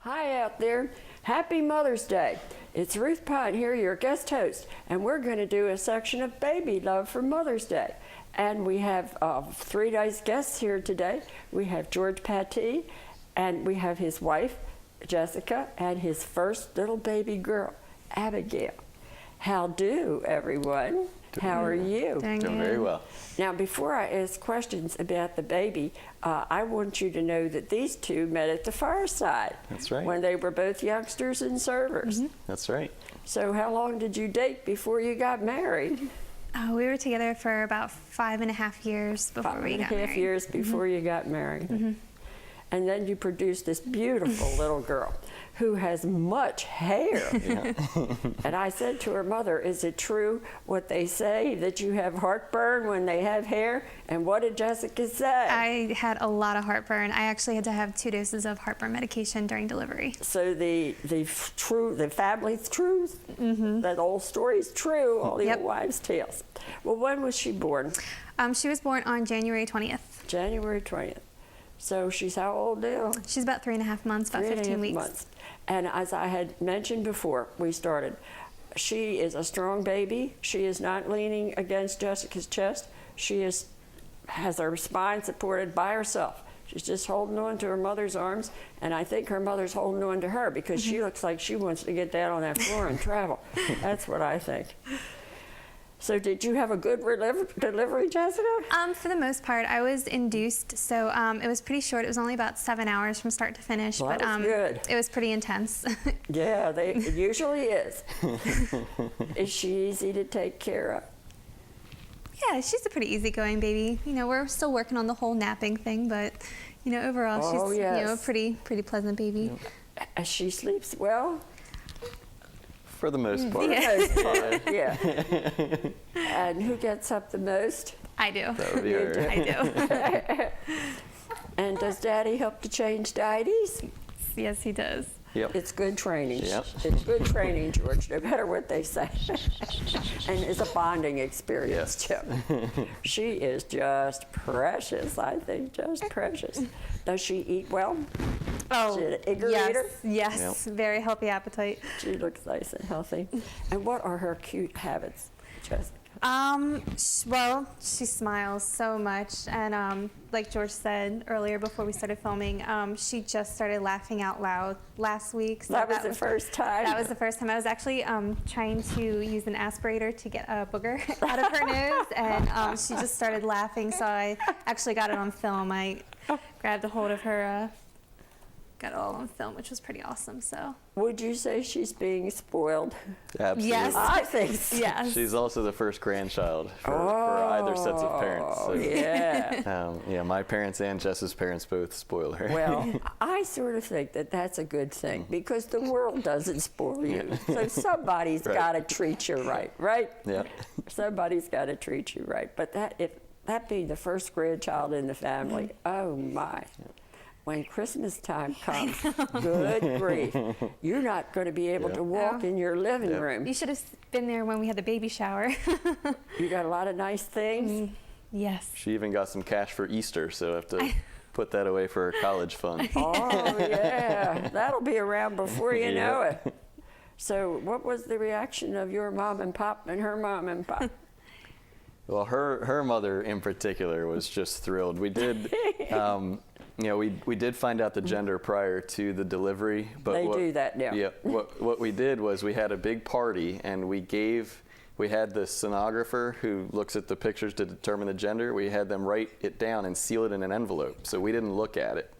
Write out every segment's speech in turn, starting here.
Hi out there. Happy Mother's Day. It's Ruth Pine here, your guest host, and we're going to do a section of baby love for Mother's Day. And we have 3 nice guests here today. We have George Pattee, and we have his wife, Jessica, and his first little baby girl, Abigail. How do, everyone? How are you? Doing very well. Now, before I ask questions about the baby, I want you to know that these two met at the fireside. That's right. When they were both youngsters and servers. Mm-hmm. That's right. So how long did you date before you got married? We were together for about 5.5 years before we got married. 5.5 years before you got married. Mm-hmm. And then you produced this beautiful little girl who has much hair. Yeah. And I said to her mother, is it true what they say, that you have heartburn when they have hair? And what did Jessica say? I had a lot of heartburn. I actually had to have 2 doses of heartburn medication during delivery. So the family's truth, Mm-hmm. that old story's true, all the Yep. old wives' tales. Well, when was she born? She was born on January 20th. January 20th. So she's how old now? She's about 3.5 months, about 15 weeks. Months. And as I had mentioned before we started, she is a strong baby. She is not leaning against Jessica's chest. She has her spine supported by herself. She's just holding on to her mother's arms, and I think her mother's holding on to her because she looks like she wants to get down on that floor and travel. That's what I think. So did you have a good delivery, Jessica? For the most part, I was induced, so it was pretty short. It was only about 7 hours from start to finish, Well, but that was good. it was pretty intense. Yeah, it usually is. Is she easy to take care of? Yeah, she's a pretty easygoing baby. You know, we're still working on the whole napping thing, but you know, overall, she's you know, a pretty pleasant baby. She sleeps well? For the most part. Yeah. Yeah. And who gets up the most? I do. That would be her. I do. And does Daddy help to change diaties? Yes, he does. Yep. It's good training. Yep. It's good training, George, no matter what they say. And it's a bonding experience, Yes. too. She is just precious, I think, just precious. Does she eat well? Oh, Is she an eager yes, eater? yes, very healthy appetite. She looks nice and healthy. And what are her cute habits, Jessica? Well, she smiles so much, and like George said earlier before we started filming, she just started laughing out loud last week. So that was the first time? That was the first time. I was actually trying to use an aspirator to get a booger out of her nose, and she just started laughing, so I actually got it on film. I grabbed a hold of her, got it all on film, which was pretty awesome. So. Would you say she's being spoiled? Absolutely. Yes. I think so. Yes. She's also the first grandchild for either sets of parents. So, Yeah. yeah, my parents and Jess's parents both spoil her. Well, I sort of think that that's a good thing because the world doesn't spoil you. So somebody's Right. got to treat you right? Yeah. Somebody's got to treat you right. But if that being the first grandchild in the family, oh my. When Christmas time comes, good grief, you're not going to be able to walk in your living room. You should have been there when we had the baby shower. You got a lot of nice things. Yes. She even got some cash for Easter, so I have to put that away for her college fund. Oh, yeah. That'll be around before you know Yeah. it. So what was the reaction of your mom and pop and her mom and pop? Well, her mother in particular was just thrilled. We did, you know, we did find out the gender prior to the delivery. But They do that now. Yeah. What we did was we had a big party, and we had the sonographer who looks at the pictures to determine the gender. We had them write it down and seal it in an envelope, so we didn't look at it.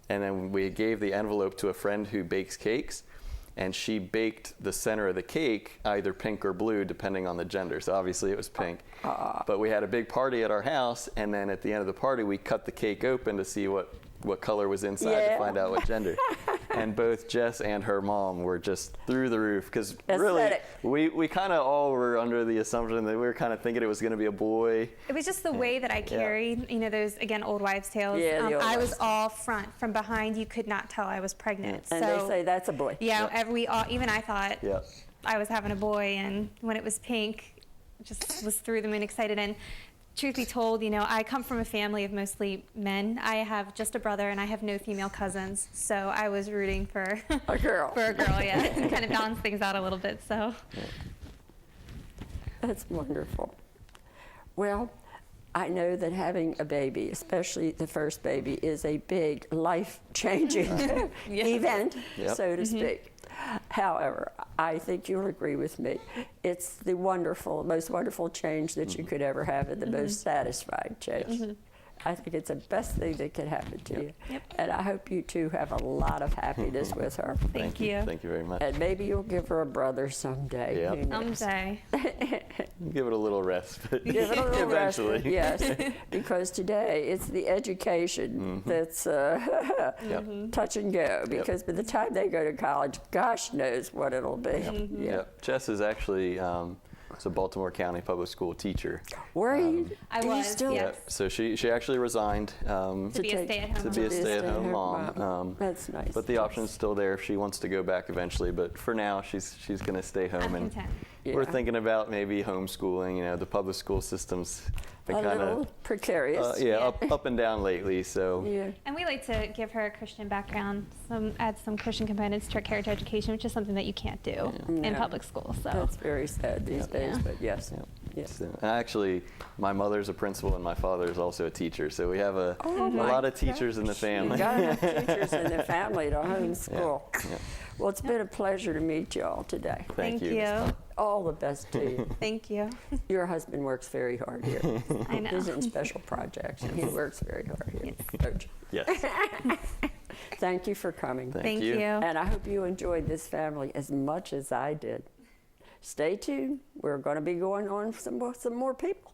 And then we gave the envelope to a friend who bakes cakes, and she baked the center of the cake either pink or blue, depending on the gender. So obviously it was pink. But we had a big party at our house, and then at the end of the party, we cut the cake open to see what color was inside to find out what gender. And both Jess and her mom were just through the roof, because really, we kind of all were under the assumption that we were kind of thinking it was going to be a boy. It was just the way that I carried, you know, those, again, old wives' tales. Yeah, I was all front. From behind, you could not tell I was pregnant. And so, they say that's a boy. Yeah, even I thought Yeah. I was having a boy, and when it was pink, just was through the moon excited. And truth be told, you know, I come from a family of mostly men. I have just a brother and I have no female cousins, so I was rooting for A girl. for a girl, yeah, and kind of balance things out a little bit. So That's wonderful. Well, I know that having a baby, especially the first baby, is a big life-changing event, Yep. so to speak. However, I think you'll agree with me. It's the most wonderful change that you could ever have, and the most satisfying change. I think it's the best thing that could happen to you. Yep. And I hope you two have a lot of happiness with her. thank you. Thank you very much. And maybe you'll give her a brother someday. Yep. Who knows? Someday. Give it a little rest, but Give it a little rest, eventually. yes, because today it's the education that's touch and go. Because by the time they go to college, gosh knows what it'll be. Yep. Jess is actually is a Baltimore County public school teacher. Were you? I do you was, still yes. Yep. So she actually resigned To be a take- stay-at-home to be a mom. stay-at-home mom. That's nice. But the option's still there if she wants to go back eventually. But for now, she's going to stay home. I'm And content. we're Yeah. thinking about maybe homeschooling. You know, the public school system's been a kind little of precarious. up and down lately. So Yeah. And we like to give her a Christian background, add some Christian components to her character education, which is something that you can't do in No. public school. So That's very sad these days, Yeah. but yes. Yes. So, and actually, my mother's a principal and my father's also a teacher. So we have a my lot of teachers in the family. You gotta have teachers in the family to homeschool. Yeah. Well, it's been a pleasure to meet you all today. Thank you. All the best to you. Thank you. Your husband works very hard here. I know. He's in special projects, and he works very hard here. Don't you? Yes. Thank you for coming. Thank you. you. And I hope you enjoyed this family as much as I did. Stay tuned. We're going to be going on some more people.